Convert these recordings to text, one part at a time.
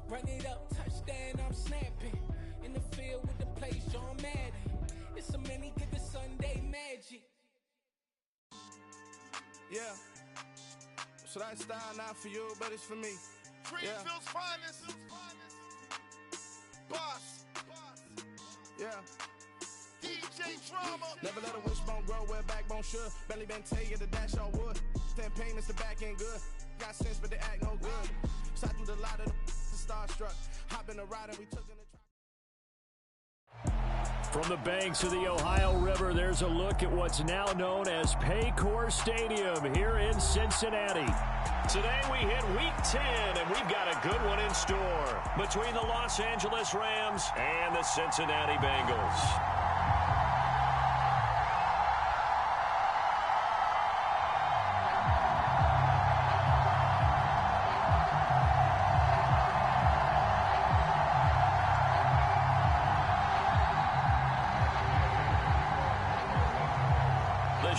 Run it up, touchdown, I'm snapping. In the field with the place, John Madden. It's so many, get the Sunday magic. Yeah. So that style not for you, but it's for me. Greenfield's finest. Boss. Yeah. DJ Drama. Never let a wishbone grow where backbone should. Belly been tell you the dash all wood. 10 payments, the back end good. Got sense, but they act no good. Shot through the lot of the starstruck. Hop in the ride and we took in the From the banks of the Ohio River, there's a look at what's now known as Paycor Stadium here in Cincinnati. Today we hit Week 10, and we've got a good one in store between the Los Angeles Rams and the Cincinnati Bengals.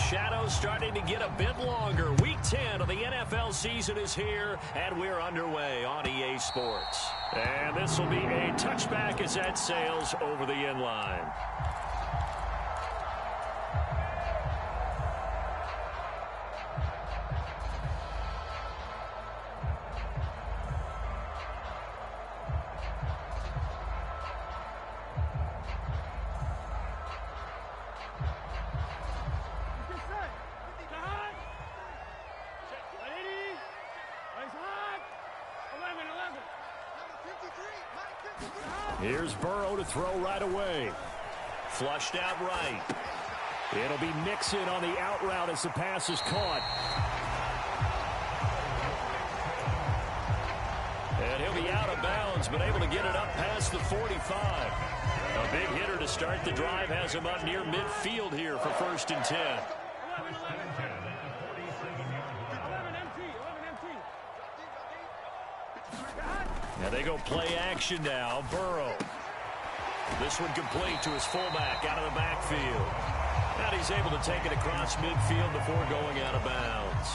Shadows starting to get a bit longer. Week 10 of the NFL season is here, and we're underway on EA Sports. And this will be a touchback as that sails over the end line. Here's Burrow to throw right away. Flushed out right. It'll be Mixon on the out route as the pass is caught. And he'll be out of bounds, but able to get it up past the 45. A big hitter to start the drive has him up near midfield here for 1st and 10. Now they go play action now. Burrow. This one complete to his fullback out of the backfield. And he's able to take it across midfield before going out of bounds.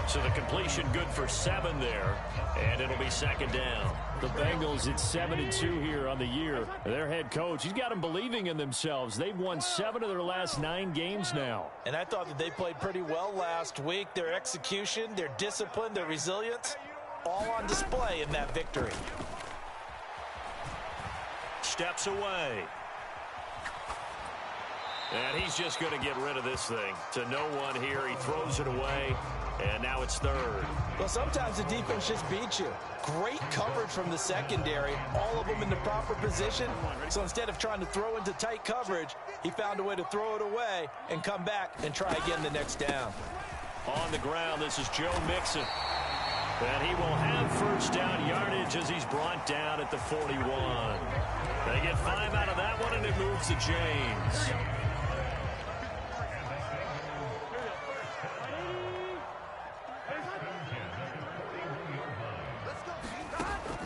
So the completion good for 7 there, and it'll be 2nd down. The Bengals at 7-2 here on the year. Their head coach, he's got them believing in themselves. They've won 7 of their last 9 games now. And I thought that they played pretty well last week. Their execution, their discipline, their resilience, all on display in that victory. Steps away. And he's just going to get rid of this thing. To no one here. He throws it away. And now it's 3rd. Well, sometimes the defense just beats you. Great coverage from the secondary. All of them in the proper position. So instead of trying to throw into tight coverage, he found a way to throw it away and come back and try again the next down. On the ground, this is Joe Mixon. And he will have 1st down yardage as he's brought down at the 41. They get 5 out of that one, and it moves to James.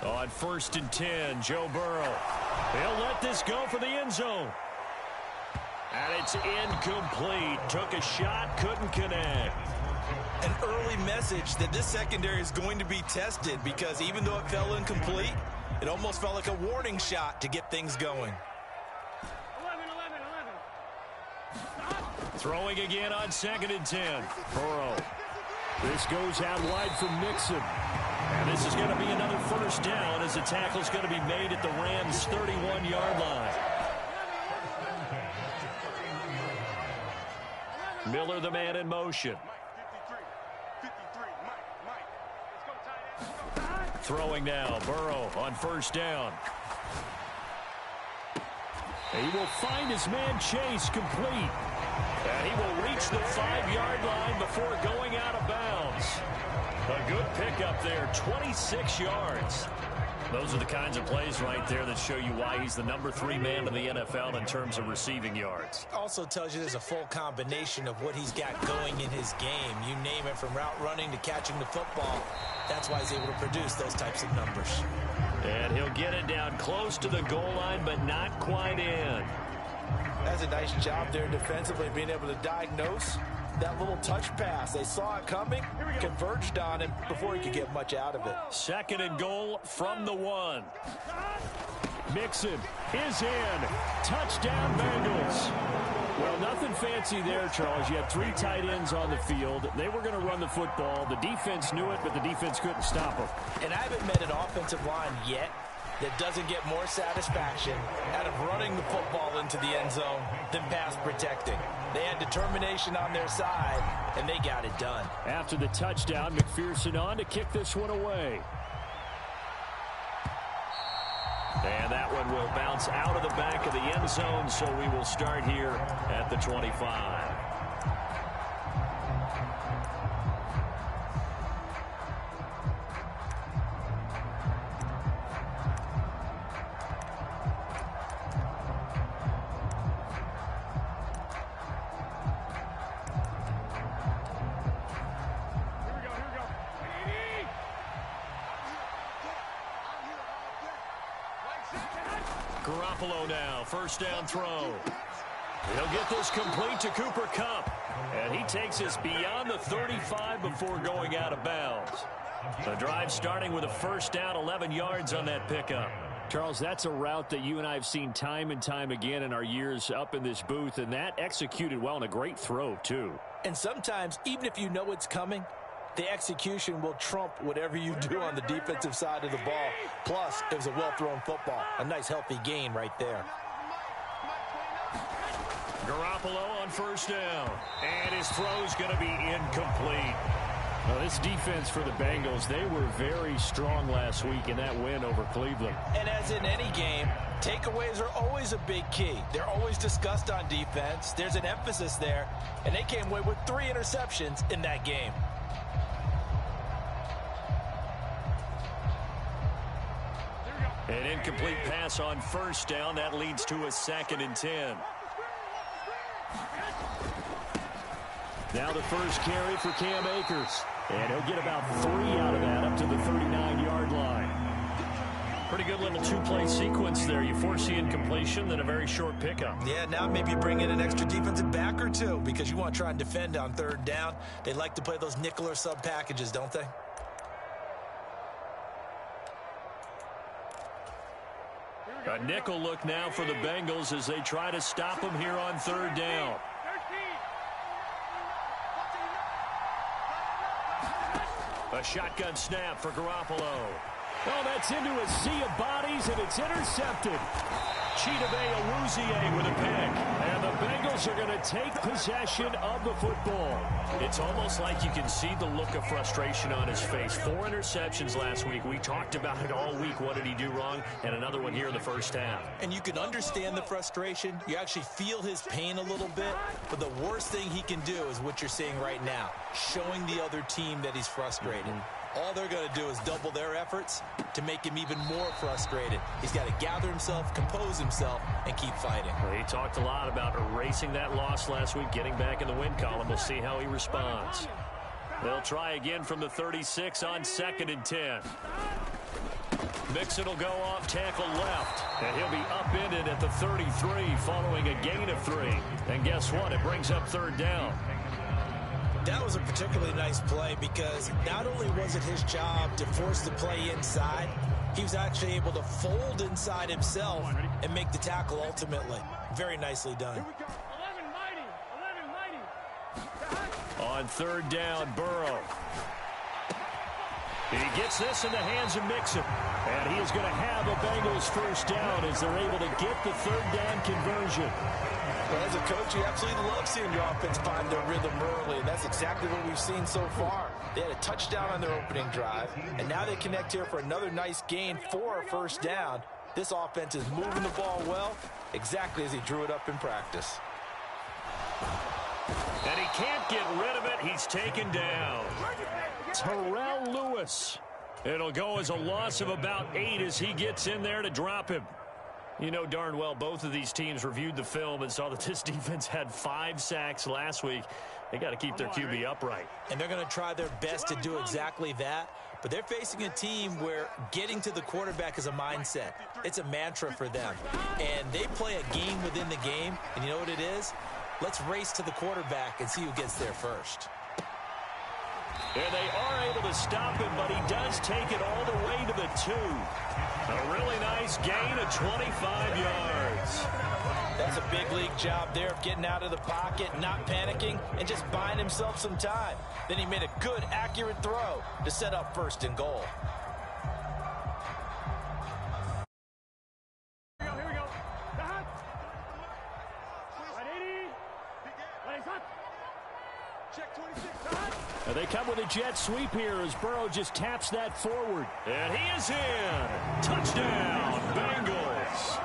On 1st and 10, Joe Burrow. He'll let this go for the end zone. And it's incomplete. Took a shot, couldn't connect. An early message that this secondary is going to be tested, because even though it fell incomplete, it almost felt like a warning shot to get things going. 11. Throwing again on 2nd and 10. Burrow. This goes out wide for Mixon. And this is going to be another 1st down as the tackle's going to be made at the Rams' 31-yard line. Miller, the man in motion. Throwing now, Burrow on 1st down. He will find his man Chase complete. And he will reach the 5-yard line before going out of bounds. A good pickup there, 26 yards. Those are the kinds of plays right there that show you why he's the number 3 man in the NFL in terms of receiving yards. Also tells you there's a full combination of what he's got going in his game. You name it, from route running to catching the football. That's why he's able to produce those types of numbers. And he'll get it down close to the goal line, but not quite in. That's a nice job there defensively, being able to diagnose that little touch pass. They saw it coming, converged on him before he could get much out of it. 2nd and goal from the 1. Mixon is in. Touchdown, Bengals. Well, nothing fancy there, Charles. You had 3 tight ends on the field. They were going to run the football. The defense knew it, but the defense couldn't stop them. And I haven't met an offensive line yet that doesn't get more satisfaction out of running the football into the end zone than pass protecting. They had determination on their side, and they got it done. After the touchdown, McPherson on to kick this one away. And that one will bounce out of the back of the end zone, so we will start here at the 25. Garoppolo now, 1st down throw. He'll get this complete to Cooper Kupp. And he takes us beyond the 35 before going out of bounds. The drive starting with a 1st down, 11 yards on that pickup. Charles, that's a route that you and I have seen time and time again in our years up in this booth, and that executed well and a great throw, too. And sometimes, even if you know it's coming, the execution will trump whatever you do on the defensive side of the ball. Plus, it was a well-thrown football. A nice, healthy gain right there. Garoppolo on 1st down. And his throw's going to be incomplete. Well, this defense for the Bengals, they were very strong last week in that win over Cleveland. And as in any game, takeaways are always a big key. They're always discussed on defense. There's an emphasis there. And they came away with 3 interceptions in that game. An incomplete pass on 1st down. That leads to a 2nd and 10. Now the first carry for Cam Akers. And he'll get about 3 out of that up to the 39-yard line. Pretty good little 2-play sequence there. You force the incompletion, then a very short pickup. Yeah, now maybe bring in an extra defensive back or 2 because you want to try and defend on 3rd down. They like to play those nickel or sub packages, don't they? A nickel look now for the Bengals as they try to stop him here on 3rd down. A shotgun snap for Garoppolo. Oh, that's into a sea of bodies, and it's intercepted. Chidobe Awuzie with a pick. And the Bengals are going to take possession of the football. It's almost like you can see the look of frustration on his face. 4 interceptions last week. We talked about it all week. What did he do wrong? And another one here in the 1st half. And you can understand the frustration. You actually feel his pain a little bit. But the worst thing he can do is what you're seeing right now, showing the other team that he's frustrated. All they're going to do is double their efforts to make him even more frustrated. He's got to gather himself, compose himself, and keep fighting. Well, he talked a lot about erasing that loss last week, getting back in the win column. We'll see how he responds. They'll try again from the 36 on 2nd and 10. Mixon will go off tackle left, and he'll be upended at the 33 following a gain of 3. And guess what? It brings up 3rd down. That was a particularly nice play because not only was it his job to force the play inside, he was actually able to fold inside himself and make the tackle ultimately. Very nicely done. On 3rd down, Burrow. He gets this in the hands of Mixon. And he is going to have a Bengals 1st down as they're able to get the 3rd down conversion. Well, as a coach, you absolutely love seeing your offense find their rhythm early, and that's exactly what we've seen so far. They had a touchdown on their opening drive, and now they connect here for another nice gain for a 1st down. This offense is moving the ball well, exactly as he drew it up in practice. And he can't get rid of it. He's taken down. Terrell Lewis. It'll go as a loss of about 8 as he gets in there to drop him. You know darn well both of these teams reviewed the film and saw that this defense had 5 sacks last week. They got to keep their QB upright. And they're going to try their best to do exactly that. But they're facing a team where getting to the quarterback is a mindset. It's a mantra for them. And they play a game within the game. And you know what it is? Let's race to the quarterback and see who gets there first. And they are able to stop him, but he does take it all the way to the 2. A really nice gain of 25 yards. That's a big league job there of getting out of the pocket, not panicking, and just buying himself some time. Then he made a good, accurate throw to set up 1st and goal. Here we go. Check 26. And they come with a jet sweep here as Burrow just taps that forward. And he is in. Touchdown, Bengals.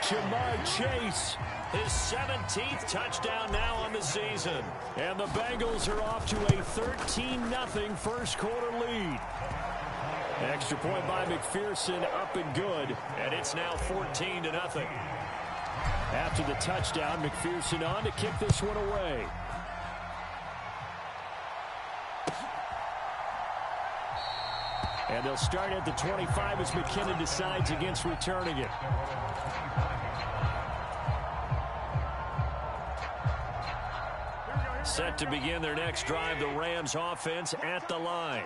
Jamar Chase, his 17th touchdown now on the season. And the Bengals are off to a 13-0 first quarter lead. Extra point by McPherson, up and good. And it's now 14-0. After the touchdown, McPherson on to kick this one away. And they'll start at the 25 as McKinnon decides against returning it. Set to begin their next drive, the Rams offense at the line.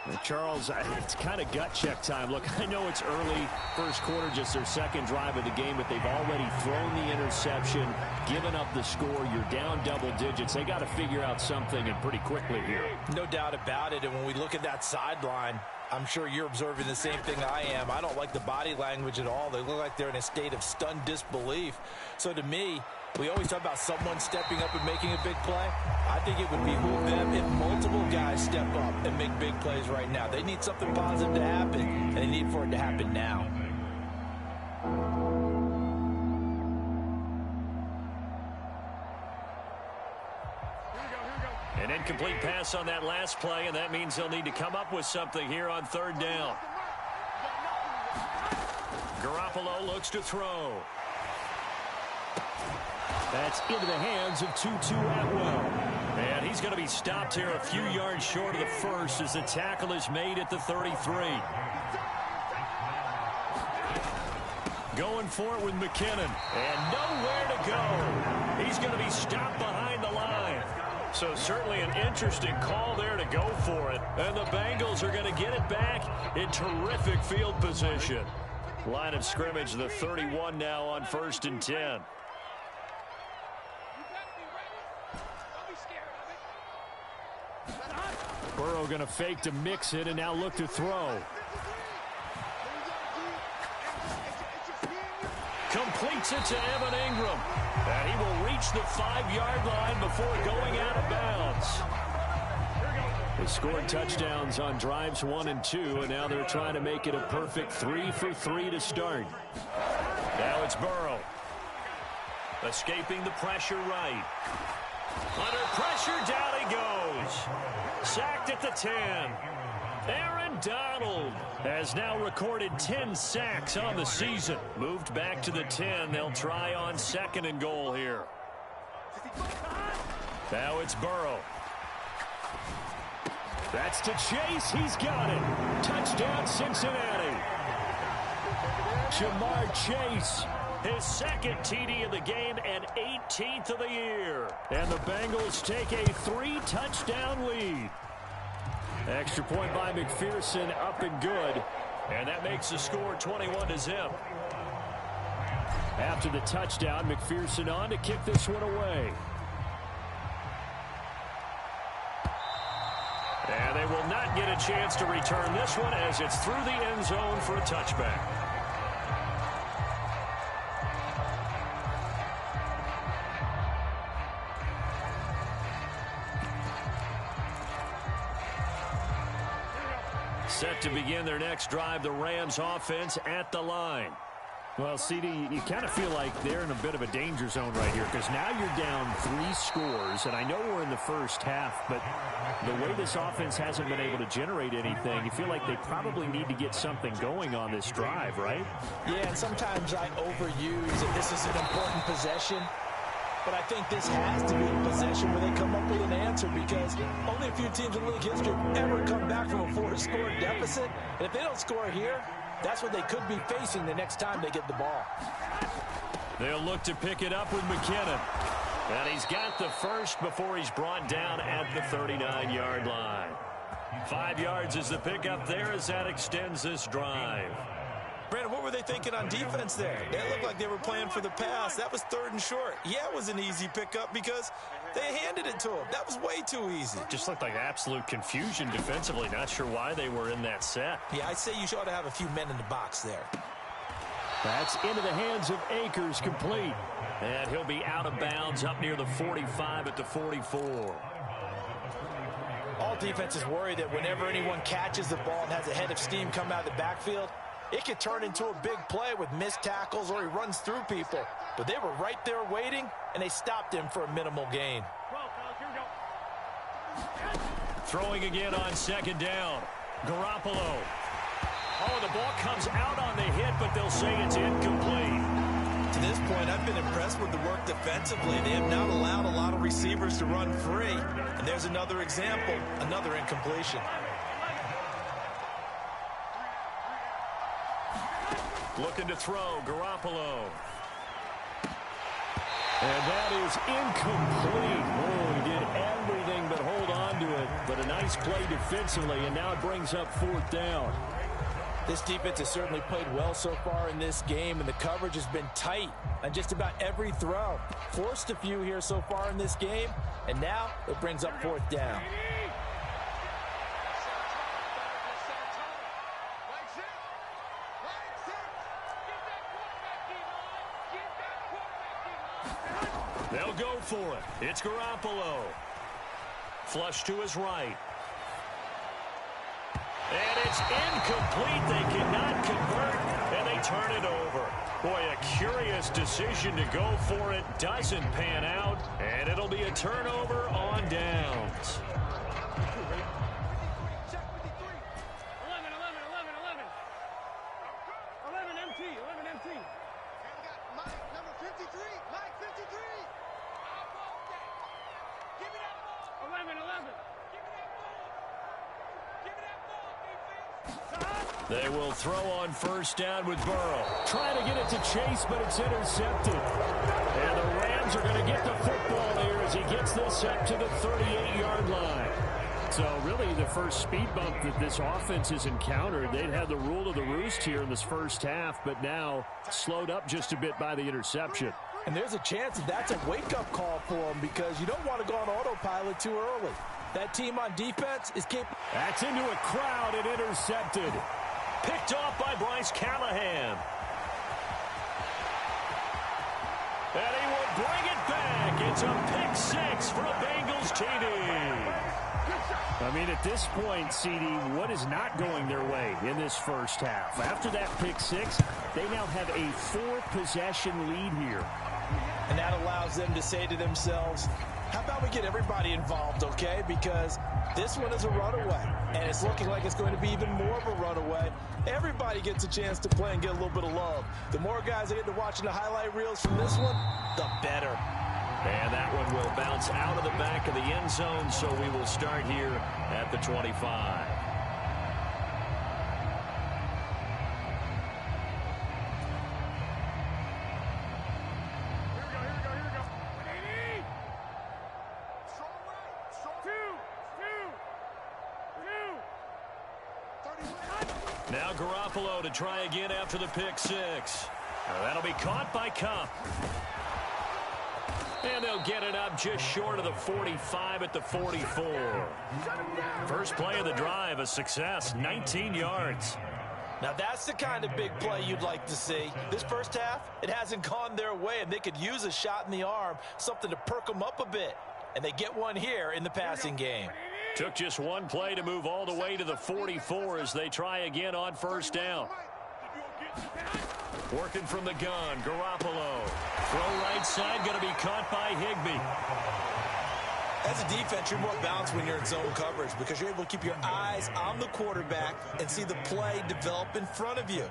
And Charles, it's kind of gut check time. Look, I know it's early, first quarter, just their second drive of the game, but they've already thrown the interception, given up the score. You're down double digits. They got to figure out something, and pretty quickly here. No doubt about it, and when we look at that sideline, I'm sure you're observing the same thing I am. I don't like the body language at all. They look like they're in a state of stunned disbelief. So to me, we always talk about someone stepping up and making a big play. I think it would behoove them if multiple guys step up and make big plays right now. They need something positive to happen, and they need for it to happen now. An incomplete pass on that last play, and that means they'll need to come up with something here on 3rd down. Garoppolo looks to throw. That's into the hands of Tutu Atwell. And he's going to be stopped here a few yards short of the first as the tackle is made at the 33. Going for it with McKinnon. And nowhere to go. He's going to be stopped behind the line. So certainly an interesting call there to go for it. And the Bengals are going to get it back in terrific field position. Line of scrimmage, the 31 now on 1st and 10. Burrow going to fake to mix it and now look to throw. Completes it to Evan Ingram. And he will reach the 5-yard line before going out of bounds. They scored touchdowns on drives 1 and 2, and now they're trying to make it a perfect 3 for 3 to start. Now it's Burrow. Escaping the pressure right. Under pressure, down he goes. Sacked at the 10. Aaron Donald has now recorded 10 sacks on the season. Moved back to the 10. They'll try on 2nd and goal here. Now it's Burrow. That's to Chase. He's got it. Touchdown, Cincinnati. Jamar Chase, his 2nd TD of the game and 18th of the year. And the Bengals take a 3-touchdown lead. Extra point by McPherson, up and good. And that makes the score 21-0. After the touchdown, McPherson on to kick this one away. And they will not get a chance to return this one as it's through the end zone for a touchback. Set to begin their next drive, the Rams offense at the line. Well, CD, you kind of feel like they're in a bit of a danger zone right here because now you're down 3 scores, and I know we're in the first half, but the way this offense hasn't been able to generate anything, you feel like they probably need to get something going on this drive, right? Yeah, and sometimes I overuse that this is an important possession, but I think this has to be a possession where they come up with an answer because only a few teams in league history have ever come back from a 4-score deficit, and if they don't score here, that's what they could be facing the next time they get the ball. They'll look to pick it up with McKinnon. And he's got the first before he's brought down at the 39-yard line. 5 yards is the pickup there as that extends this drive. Brandon, what were they thinking on defense there? They looked like they were playing for the pass. That was 3rd and short. Yeah, it was an easy pickup because they handed it to him. That was way too easy. Just looked like absolute confusion defensively. Not sure why they were in that set. Yeah, I'd say you ought to have a few men in the box there. That's into the hands of Akers, complete. And he'll be out of bounds up near the 45 at the 44. All defenses worry that whenever anyone catches the ball and has a head of steam come out of the backfield, it could turn into a big play with missed tackles or he runs through people. But they were right there waiting, and they stopped him for a minimal gain. Throwing again on 2nd down. Garoppolo. Oh, the ball comes out on the hit, but they'll say it's incomplete. To this point, I've been impressed with the work defensively. They have not allowed a lot of receivers to run free. And there's another example, another incompletion. Looking to throw, Garoppolo. And that is incomplete. Oh, he did everything but hold on to it. But a nice play defensively, and now it brings up 4th down. This defense has certainly played well so far in this game, and the coverage has been tight on just about every throw. Forced a few here so far in this game, and now it brings up 4th down. They'll go for it. It's Garoppolo. Flush to his right. And it's incomplete. They cannot convert, and they turn it over. Boy, a curious decision to go for it. Doesn't pan out, and it'll be a turnover on downs. 11 MT. Number 53, Mike 53. I want that. Give me that ball. 11. Give me that ball. Give me that ball, defense. They will throw on 1st down with Burrow. Trying to get it to Chase, but it's intercepted. And the Rams are going to get the football here as he gets this up to the 38-yard line. So really the first speed bump that this offense has encountered. They'd had the rule of the roost here in this first half, but now slowed up just a bit by the interception. And there's a chance that that's a wake-up call for them because you don't want to go on autopilot too early. That team on defense is capable. That's into a crowd and intercepted. Picked off by Bryce Callahan. And he will bring it back. It's a pick-6 for a Bengals TD. I mean, at this point, CD, what is not going their way in this first half? After that pick-6, they now have a 4-possession lead here. And that allows them to say to themselves, how about we get everybody involved, okay? Because this one is a runaway, and it's looking like it's going to be even more of a runaway. Everybody gets a chance to play and get a little bit of love. The more guys that get to watching the highlight reels from this one, the better. And that one will bounce out of the back of the end zone, so we will start here at the 25. Now Garoppolo to try again after the pick-6. Now that'll be caught by Kupp. And they'll get it up just short of the 45 at the 44. First play of the drive, a success, 19 yards. Now that's the kind of big play you'd like to see. This first half, it hasn't gone their way, and they could use a shot in the arm, something to perk them up a bit. And they get one here in the passing game. Took just one play to move all the way to the 44 as they try again on 1st down. Working from the gun, Garoppolo. Throw right side, going to be caught by Higbee. As a defense, you're more balanced when you're in zone coverage because you're able to keep your eyes on the quarterback and see the play develop in front of you.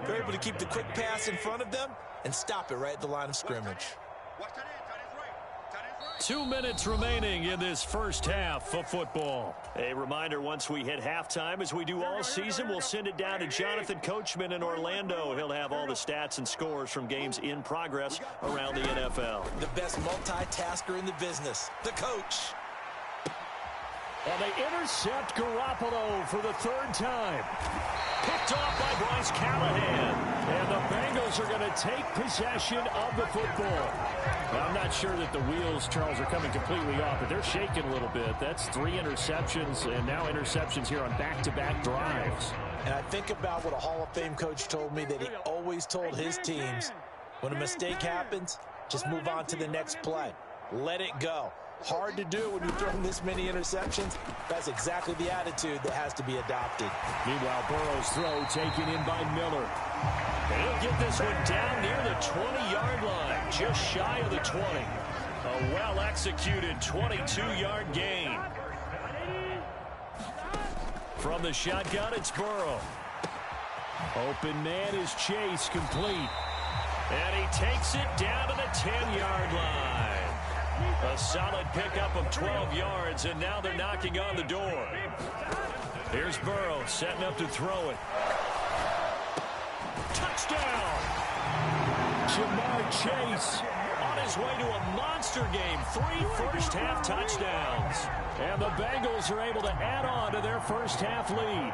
You're able to keep the quick pass in front of them and stop it right at the line of scrimmage. Watch that end, tight end right. Tight end 2 minutes remaining in this first half of football. A reminder, once we hit halftime, as we do all season, we'll send it down to Jonathan Coachman in Orlando. He'll have all the stats and scores from games in progress around the NFL. The best multitasker in the business, the coach. And they intercept Garoppolo for the third time. Picked off by Bryce Callahan. And the Bengals are going to take possession of the football. Now, I'm not sure that the wheels, Charles, are coming completely off, but they're shaking a little bit. That's 3 interceptions, and now interceptions here on back-to-back drives. And I think about what a Hall of Fame coach told me, that he always told his teams, when a mistake happens, just move on to the next play. Let it go. Hard to do when you're throwing this many interceptions. That's exactly the attitude that has to be adopted. Meanwhile, Burrow's throw taken in by Miller. And he'll get this one down near the 20-yard line, just shy of the 20. A well-executed 22-yard gain. From the shotgun, it's Burrow. Open man is Chase, complete. And he takes it down to the 10-yard line. A solid pickup of 12 yards, and now they're knocking on the door. Here's Burrow setting up to throw it. Touchdown! Jamar Chase on his way to a monster game. 3 first-half touchdowns. And the Bengals are able to add on to their first-half lead.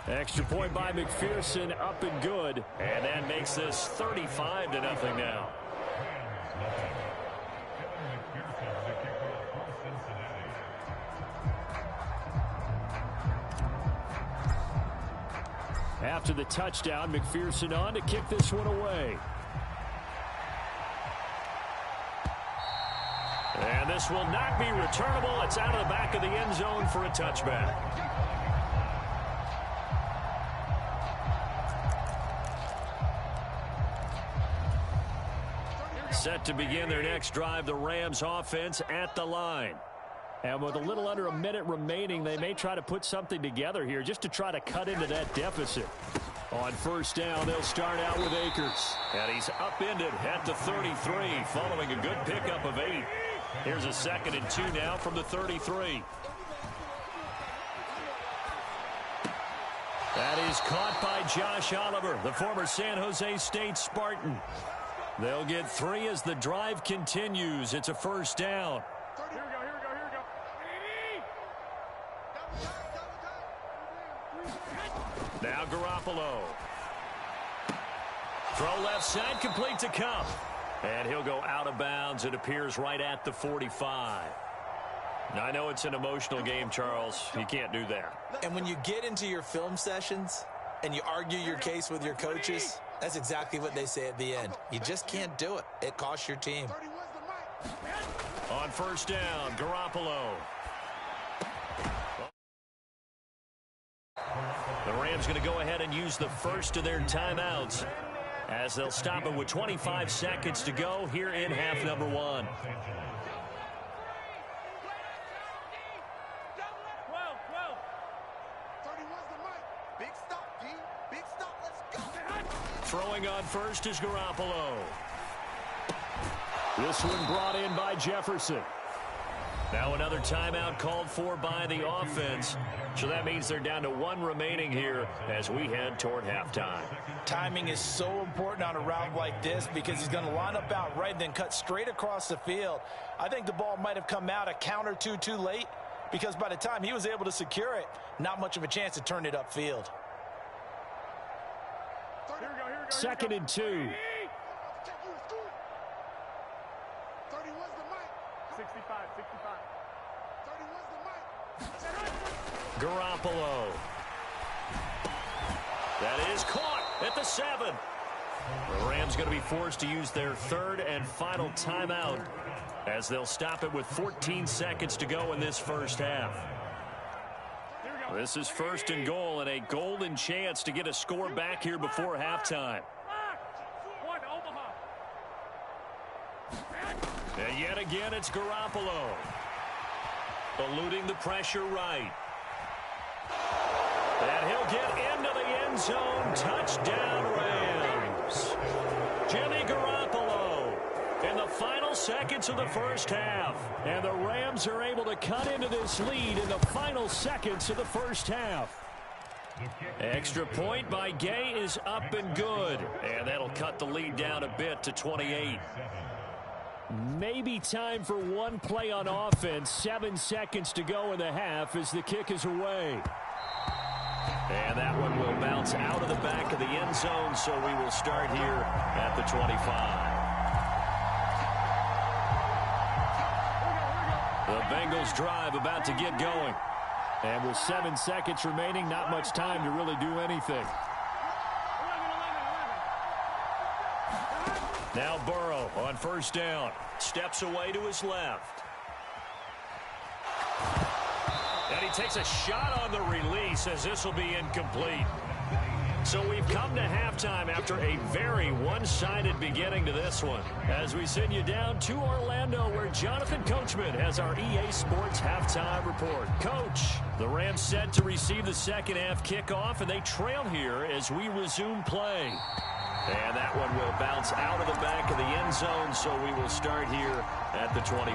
Extra point by McPherson, up and good. And that makes this 35-0 now. After the touchdown, McPherson on to kick this one away. And this will not be returnable. It's out of the back of the end zone for a touchback. Set to begin their next drive, the Rams offense at the line. And with a little under a minute remaining, they may try to put something together here just to try to cut into that deficit. On first down, they'll start out with Akers. And he's upended at the 33, following a good pickup of 8. Here's a 2nd and 2 now from the 33. That is caught by Josh Oliver, the former San Jose State Spartan. They'll get 3 as the drive continues. It's a first down. Here we go. Now Garoppolo. Throw left side, complete to Kupp. And he'll go out of bounds. It appears right at the 45. Now, I know it's an emotional game, Charles. You can't do that. And when you get into your film sessions and you argue your case with your coaches, that's exactly what they say at the end. You just can't do it. It costs your team. On first down, Garoppolo. The Rams going to go ahead and use the first of their timeouts as they'll stop it with 25 seconds to go here in half number 1. Throwing on first is Garoppolo. This one brought in by Jefferson. Now another timeout called for by the offense. So that means they're down to 1 remaining here as we head toward halftime. Timing is so important on a route like this because he's going to line up out right and then cut straight across the field. I think the ball might have come out a count or two too late because by the time he was able to secure it, not much of a chance to turn it upfield. 2nd and 2. 65. Garoppolo. That is caught at the 7. The Rams going to be forced to use their 3rd and final timeout as they'll stop it with 14 seconds to go in this first half. This is 1st and goal and a golden chance to get a score back here before halftime. And yet again, it's Garoppolo. Eluding the pressure right. And he'll get into the end zone. Touchdown, Rams. seconds of the first half. And the Rams are able to cut into this lead in the final seconds of the first half. Extra point by Gay is up and good. And that'll cut the lead down a bit to 28. Maybe time for one play on offense. 7 seconds to go in the half as the kick is away. And that one will bounce out of the back of the end zone, so we will start here at the 25. The Bengals drive about to get going. And with 7 seconds remaining, not much time to really do anything. Now Burrow on first down. Steps away to his left. And he takes a shot on the release as this will be incomplete. So we've come to halftime after a very one-sided beginning to this one. As we send you down to Orlando, where Jonathan Coachman has our EA Sports halftime report. Coach, the Rams set to receive the second half kickoff, and they trail here as we resume play. And that one will bounce out of the back of the end zone, so we will start here at the 25.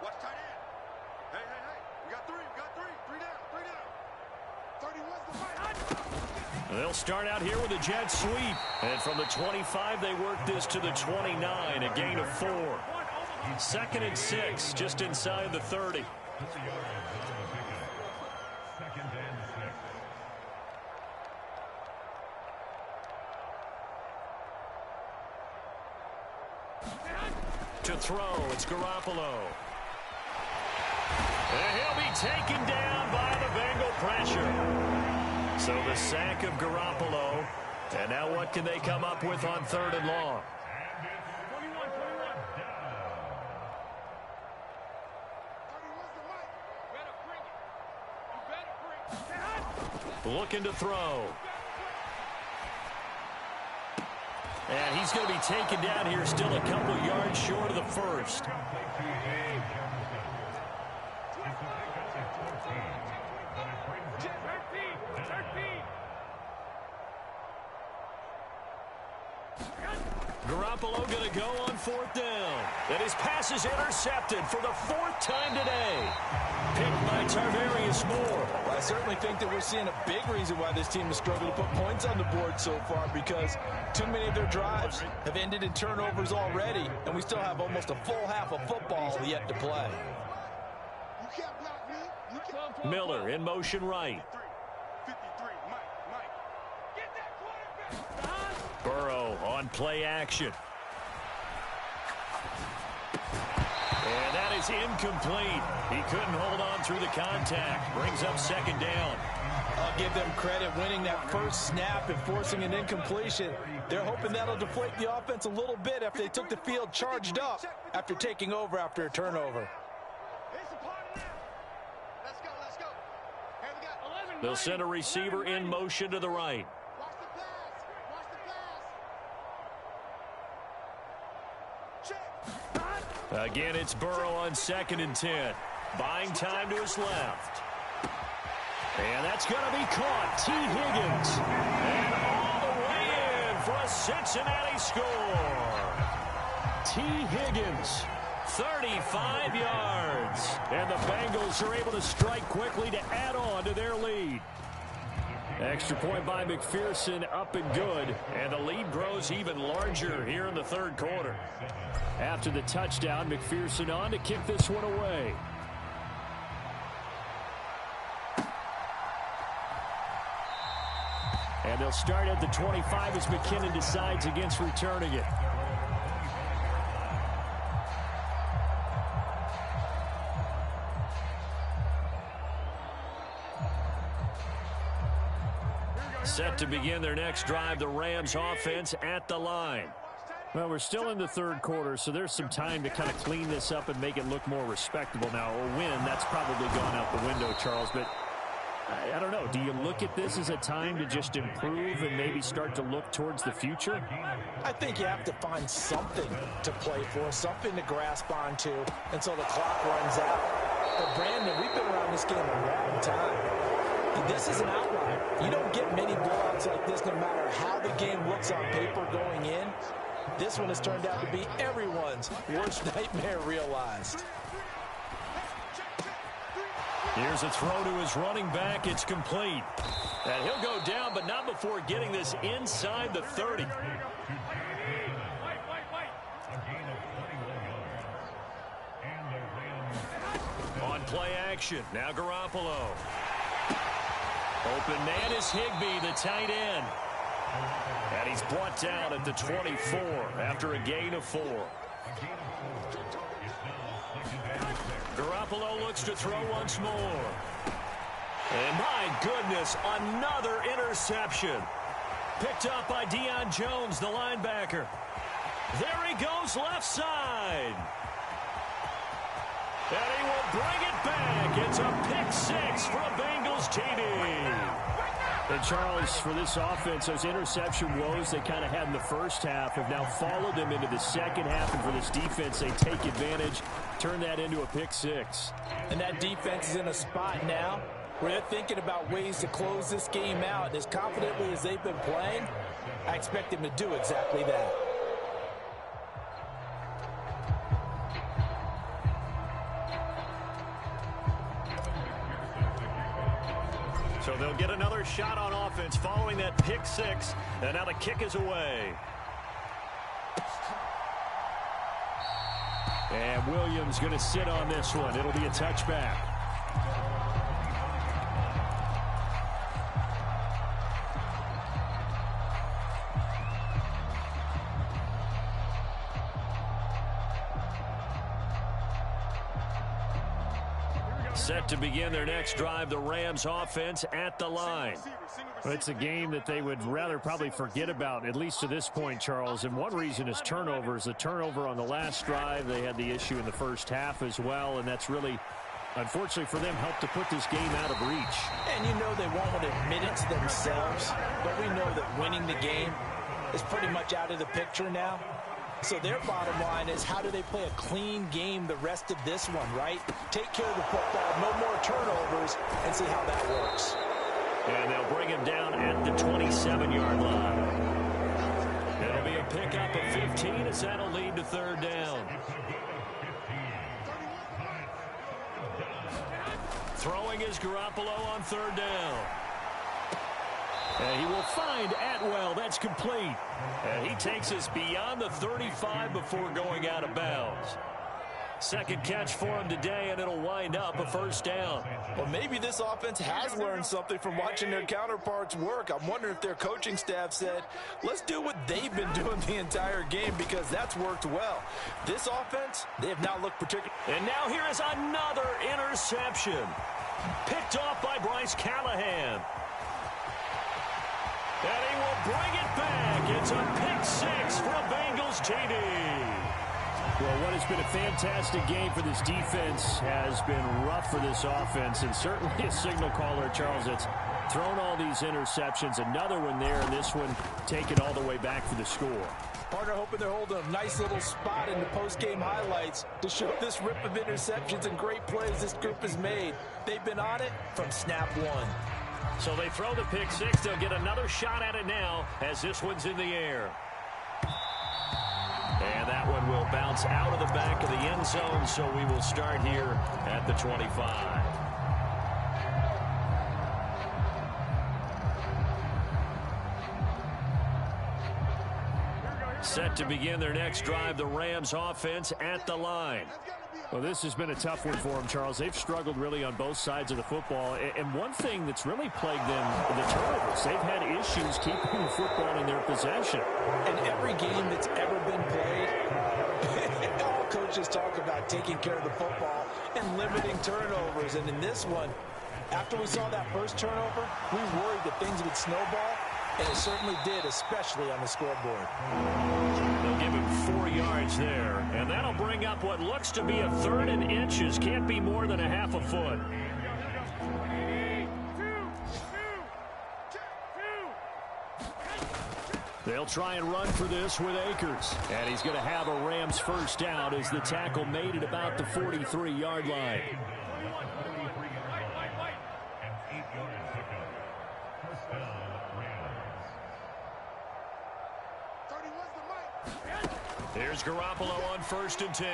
Watch tight end. Hey. We got three. Three down. 31's the fight. They'll start out here with a jet sweep. And from the 25, they work this to the 29, a gain of 4. 2nd and 6, just inside the 30. To throw, it's Garoppolo. And he'll be taken down by the Bengal pressure. So the sack of Garoppolo. And now what can they come up with on 3rd and long? Looking to throw. And he's going to be taken down here, still a couple yards short of the first. Garoppolo going to go on 4th down. And his pass is intercepted for the 4th time today. Picked by Tarvarius Moore. Well, I certainly think that we're seeing a big reason why this team has struggled to put points on the board so far, because too many of their drives have ended in turnovers already, and we still have almost a full half of football yet to play. You can't block me. Miller in motion right. 53, Mike. Get that quarterback. Burrow on play action. And that is incomplete. He couldn't hold on through the contact. Brings up 2nd down. I'll give them credit winning that first snap and forcing an incompletion. They're hoping that'll deflate the offense a little bit after they took the field charged up after taking over after a turnover. Let's go. Here we go. They'll send a receiver in motion to the right. Watch the pass. Check. Again, it's Burrow on 2nd and 10. Buying time to his left. And that's going to be caught. T. Higgins. And all the way in for a Cincinnati score. T. Higgins, 35 yards. And the Bengals are able to strike quickly to add on to their lead. Extra point by McPherson, up and good. And the lead grows even larger here in the 3rd quarter. After the touchdown, McPherson on to kick this one away. And they'll start at the 25 as McKinnon decides against returning it. Set to begin their next drive, the Rams offense at the line. Well, we're still in the 3rd quarter, so there's some time to kind of clean this up and make it look more respectable. Now, a win, that's probably gone out the window, Charles, but I don't know. Do you look at this as a time to just improve and maybe start to look towards the future? I think you have to find something to play for, something to grasp onto until the clock runs out. But, Brandon, we've been around this game a long time. This is an outlier. You don't get many blowouts like this no matter how the game looks on paper going in. This one has turned out to be everyone's worst nightmare realized. Here's a throw to his running back. It's complete. And he'll go down, but not before getting this inside the 30. On play action, now Garoppolo. Open man is Higbee, the tight end. And he's brought down at the 24 after a gain of 4. Garoppolo looks to throw once more. And my goodness, another interception. Picked up by Deion Jones, the linebacker. There he goes, left side. And he will bring it back. It's a pick 6 for a Bengals TD. And, Charles, for this offense, those interception woes they kind of had in the first half have now followed them into the second half. And for this defense, they take advantage, turn that into a pick 6. And that defense is in a spot now where they're thinking about ways to close this game out. And as confidently as they've been playing, I expect them to do exactly that. So they'll get another shot on offense following that pick 6. And now the kick is away. And Williams going to sit on this one. It'll be a touchback. Set to begin their next drive, the Rams offense at the line. Well, it's a game that they would rather probably forget about, at least to this point, Charles. And one reason is turnovers. The turnover on the last drive, they had the issue in the first half as well. And that's really, unfortunately for them, helped to put this game out of reach. And you know they won't want to admit it to themselves. But we know that winning the game is pretty much out of the picture now. So their bottom line is, how do they play a clean game the rest of this one, right? Take care of the football, no more turnovers, and see how that works. And they'll bring him down at the 27-yard line. It'll be a pickup of 15 as that'll lead to third down. Throwing is Garoppolo on third down. And he will find Atwell. That's complete. And he takes us beyond the 35 before going out of bounds. Second catch for him today, and it'll wind up a first down. Well, maybe this offense has learned something from watching their counterparts work. I'm wondering if their coaching staff said, let's do what they've been doing the entire game, because that's worked well. This offense, they have not looked particular. And now here is another interception. Picked off by Bryce Callahan. And he will bring it back. It's a pick 6 for a Bengals TD. Well, what has been a fantastic game for this defense has been rough for this offense, and certainly a signal caller, Charles, that's thrown all these interceptions. Another one there, and this one taken all the way back for the score. Partner hoping they're holding a nice little spot in the post-game highlights to show this rip of interceptions and great plays this group has made. They've been on it from snap one. So they throw the pick 6. They'll get another shot at it now as this one's in the air. And that one will bounce out of the back of the end zone, so we will start here at the 25. Set to begin their next drive, the Rams offense at the line. Well, this has been a tough one for them, Charles. They've struggled really on both sides of the football. And one thing that's really plagued them, the turnovers. They've had issues keeping the football in their possession. In every game that's ever been played, all coaches talk about taking care of the football and limiting turnovers. And in this one, after we saw that first turnover, we worried that things would snowball. And it certainly did, especially on the scoreboard. They'll give him 4 yards there. And that'll bring up what looks to be a 3rd and inches. Can't be more than a half a foot. They'll try and run for this with Akers. And he's going to have a Rams first down as the tackle made at about the 43-yard line. Here's Garoppolo on 1st and 10.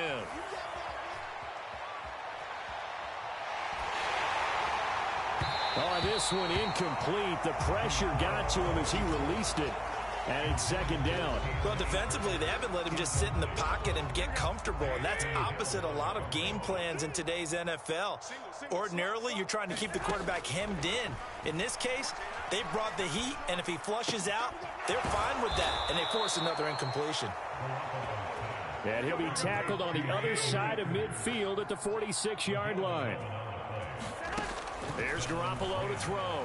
Oh, this one incomplete. The pressure got to him as he released it. And it's 2nd down. Well, defensively, they haven't let him just sit in the pocket and get comfortable. And that's opposite a lot of game plans in today's NFL. Ordinarily, you're trying to keep the quarterback hemmed in. In this case, they brought the heat, and if he flushes out, they're fine with that. And they force another incompletion. And he'll be tackled on the other side of midfield at the 46-yard line. There's Garoppolo to throw.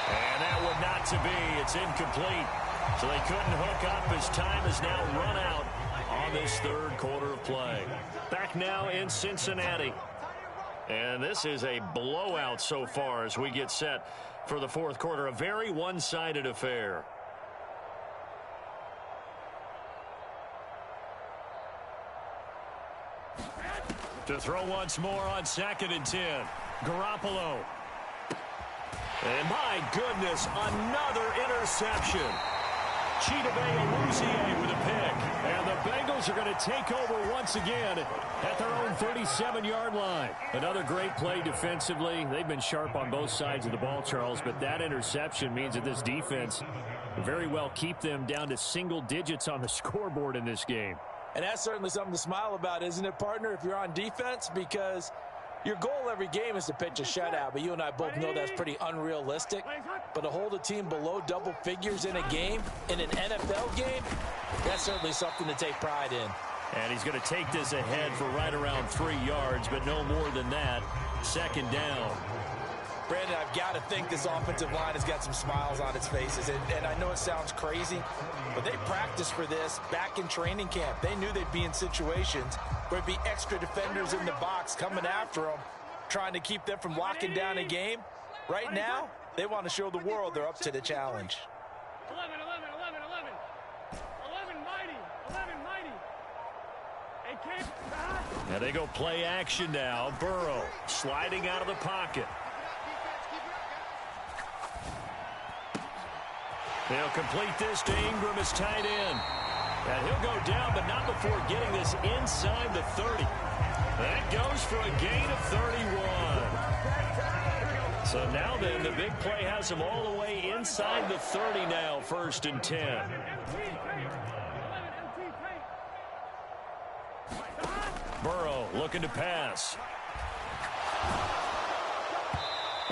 And that one not to be. It's incomplete. So they couldn't hook up as time has now run out on this 3rd quarter of play. Back now in Cincinnati. And this is a blowout so far as we get set for the 4th quarter. A very one-sided affair. To throw once more on 2nd and 10. Garoppolo. And my goodness, another interception. Chidobe Awuzie with a pick. And the Bengals are going to take over once again at their own 37-yard line. Another great play defensively. They've been sharp on both sides of the ball, Charles, but that interception means that this defense will very well keep them down to single digits on the scoreboard in this game. And that's certainly something to smile about, isn't it, partner, if you're on defense? Because your goal every game is to pitch a shutout, but you and I both know that's pretty unrealistic. But to hold a team below double figures in a game, in an NFL game, that's certainly something to take pride in. And he's going to take this ahead for right around 3 yards, but no more than that. 2nd down. Brandon, I've got to think this offensive line has got some smiles on its faces. And I know it sounds crazy, but they practiced for this back in training camp. They knew they'd be in situations where there'd be extra defenders in the box coming after them, trying to keep them from locking down a game. Right now, they want to show the world they're up to the challenge. 11 mighty. 11 mighty. Hey, Kate. And they go play action now. Burrow sliding out of the pocket. They'll complete this to Ingram as tight end. And he'll go down, but not before getting this inside the 30. That goes for a gain of 31. So now then, the big play has him all the way inside the 30 now, 1st and 10. Burrow looking to pass.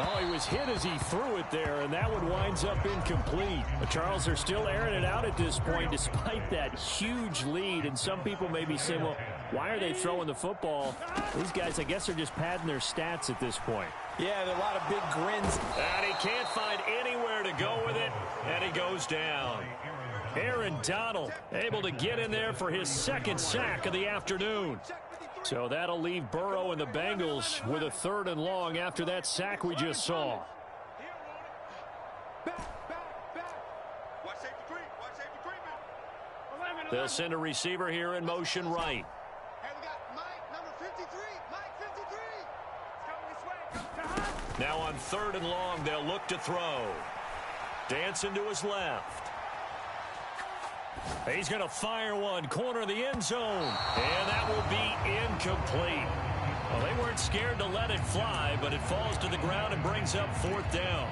Oh, he was hit as he threw it there, and that one winds up incomplete. But Charles, they're still airing it out at this point despite that huge lead. And some people may be saying, well, why are they throwing the football? These guys, I guess, are just padding their stats at this point. Yeah, there are a lot of big grins. And he can't find anywhere to go with it, and he goes down. Aaron Donald able to get in there for his 2nd sack of the afternoon. So that'll leave Burrow and the Bengals with a 3rd and long after that sack we just saw. They'll send a receiver here in motion right. Now on 3rd and long, they'll look to throw. Dancing to his left. He's going to fire one, corner of the end zone. And that will be incomplete. Well, they weren't scared to let it fly, but it falls to the ground and brings up 4th down.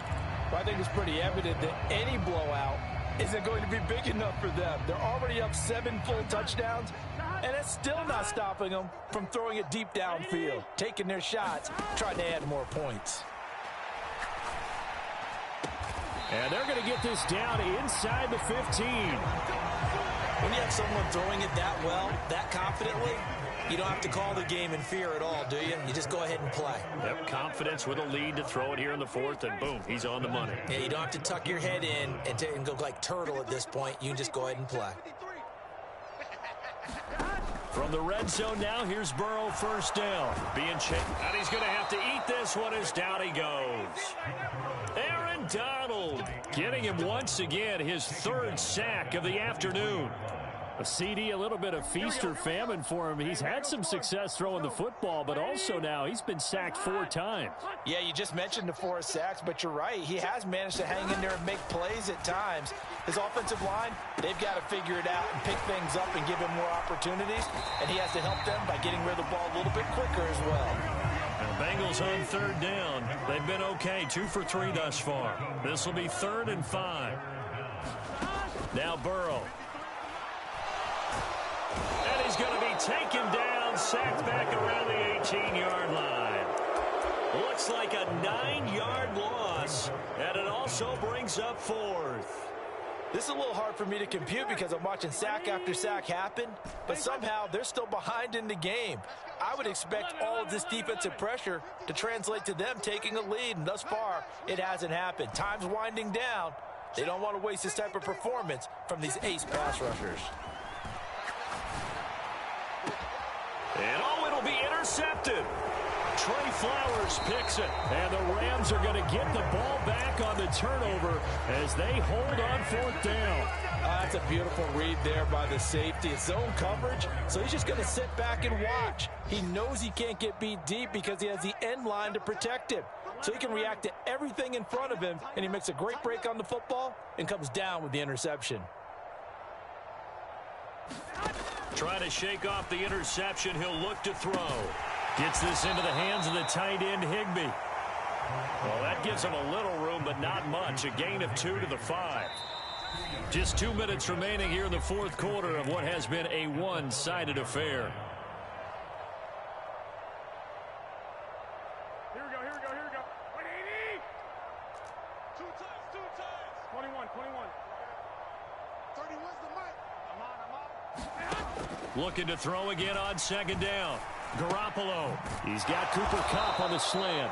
Well, I think it's pretty evident that any blowout isn't going to be big enough for them. They're already up 7 full touchdowns, and it's still not stopping them from throwing it deep downfield, taking their shots, trying to add more points. And they're going to get this down inside the 15. When you have someone throwing it that well, that confidently, you don't have to call the game in fear at all, do you? You just go ahead and play. Yep, confidence with a lead to throw it here in the 4th, and boom, he's on the money. Yeah, you don't have to tuck your head in and go like turtle at this point. You can just go ahead and play. From the red zone now, here's Burrow, 1st down. Being chased, and he's going to have to eat this one as down he goes. Aaron Donald getting him once again his 3rd sack of the afternoon. A CD, a little bit of feast or famine for him. He's had some success throwing the football, but also now he's been sacked 4 times. Yeah, you just mentioned the 4 sacks, but you're right. He has managed to hang in there and make plays at times. His offensive line, they've got to figure it out and pick things up and give him more opportunities, and he has to help them by getting rid of the ball a little bit quicker as well. And the Bengals on 3rd down. They've been okay, 2 for 3 thus far. This will be 3rd and 5. Now Burrow. And he's going to be taken down, sacked back around the 18-yard line. Looks like a 9-yard loss, and it also brings up 4th. This is a little hard for me to compute because I'm watching sack after sack happen, but somehow they're still behind in the game. I would expect all of this defensive pressure to translate to them taking a lead, and thus far, it hasn't happened. Time's winding down. They don't want to waste this type of performance from these ace pass rushers. And it'll be intercepted. Trey Flowers picks it. And the Rams are going to get the ball back on the turnover as they hold on 4th down. That's a beautiful read there by the safety. It's zone coverage, so he's just going to sit back and watch. He knows he can't get beat deep because he has the end line to protect him. So he can react to everything in front of him, and he makes a great break on the football and comes down with the interception. Trying to shake off the interception. He'll look to throw. Gets this into the hands of the tight end, Higbee. Well, that gives him a little room, but not much. A gain of 2 to the 5. Just 2 minutes remaining here in the 4th quarter of what has been a one-sided affair. Here we go. 180. 2 times. 21. 31's the mic. I'm on. Looking to throw again on 2nd down. Garoppolo. He's got Cooper Kupp on the slant.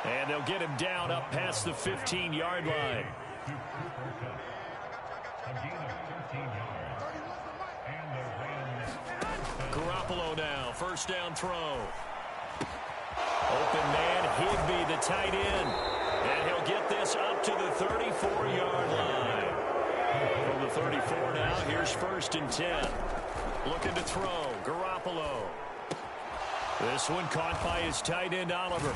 And they'll get him down up past the 15-yard line. Garoppolo now. 1st down throw. Open man, Higbee, the tight end. And he'll get this up to the 34-yard line. From the 34 now, here's 1st and 10. Looking to throw. Garoppolo. This one caught by his tight end, Oliver.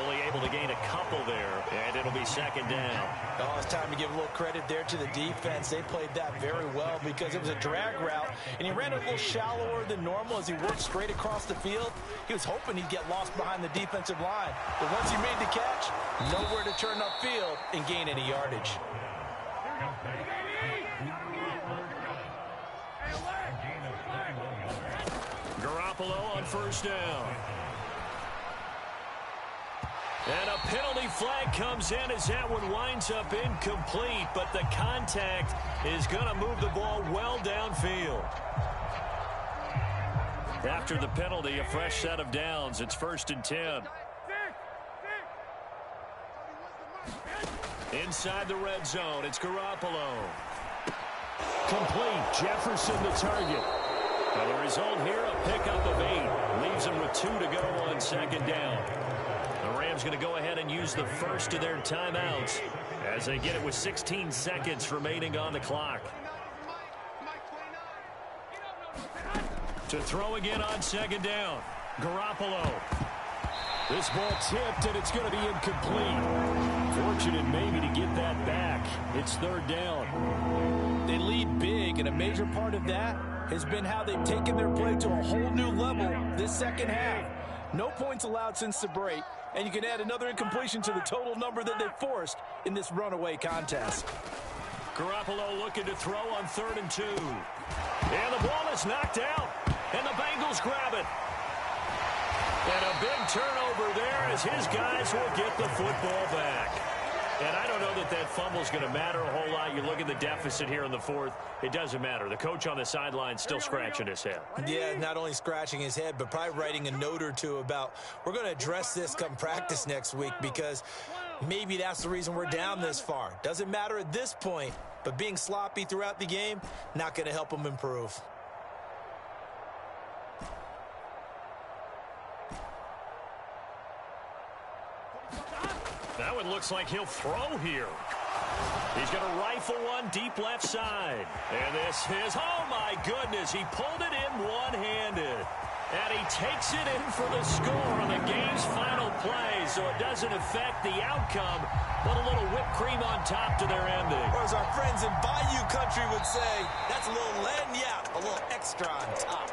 Only able to gain a couple there, and it'll be 2nd down. Oh, it's time to give a little credit there to the defense. They played that very well because it was a drag route, and he ran a little shallower than normal as he worked straight across the field. He was hoping he'd get lost behind the defensive line, but once he made the catch, nowhere to turn upfield and gain any yardage. Garoppolo on 1st down. And a penalty flag comes in as that one winds up incomplete, but the contact is going to move the ball well downfield. After the penalty, a fresh set of downs. It's 1st and 10. Inside the red zone, it's Garoppolo. Complete. Jefferson the target. And the result here, a pickup of 8. Leaves them with 2 to go on 2nd down. The Rams going to go ahead and use the first of their timeouts as they get it with 16 seconds remaining on the clock. To throw again on 2nd down. Garoppolo. This ball tipped, and it's going to be incomplete. Fortunate maybe to get that back. It's 3rd down. They lead big, and a major part of that has been how they've taken their play to a whole new level this 2nd half. No points allowed since the break, and you can add another incompletion to the total number that they've forced in this runaway contest. Garoppolo looking to throw on 3rd and 2. And the ball is knocked out, and the Bengals grab it. And a big turnover there as his guys will get the football back. And I don't know that that fumble's going to matter a whole lot. You look at the deficit here in the 4th. It doesn't matter. The coach on the sideline still scratching his head. Yeah, not only scratching his head, but probably writing a note or two about we're going to address this come practice next week because maybe that's the reason we're down this far. Doesn't matter at this point, but being sloppy throughout the game, not going to help them improve. That one looks like he'll throw here. He's going to rifle one deep left side. And this is, oh my goodness, he pulled it in one-handed. And he takes it in for the score on the game's final play, so it doesn't affect the outcome, but a little whipped cream on top to their ending. Or as our friends in Bayou country would say, that's a little lagniappe, a little extra on top.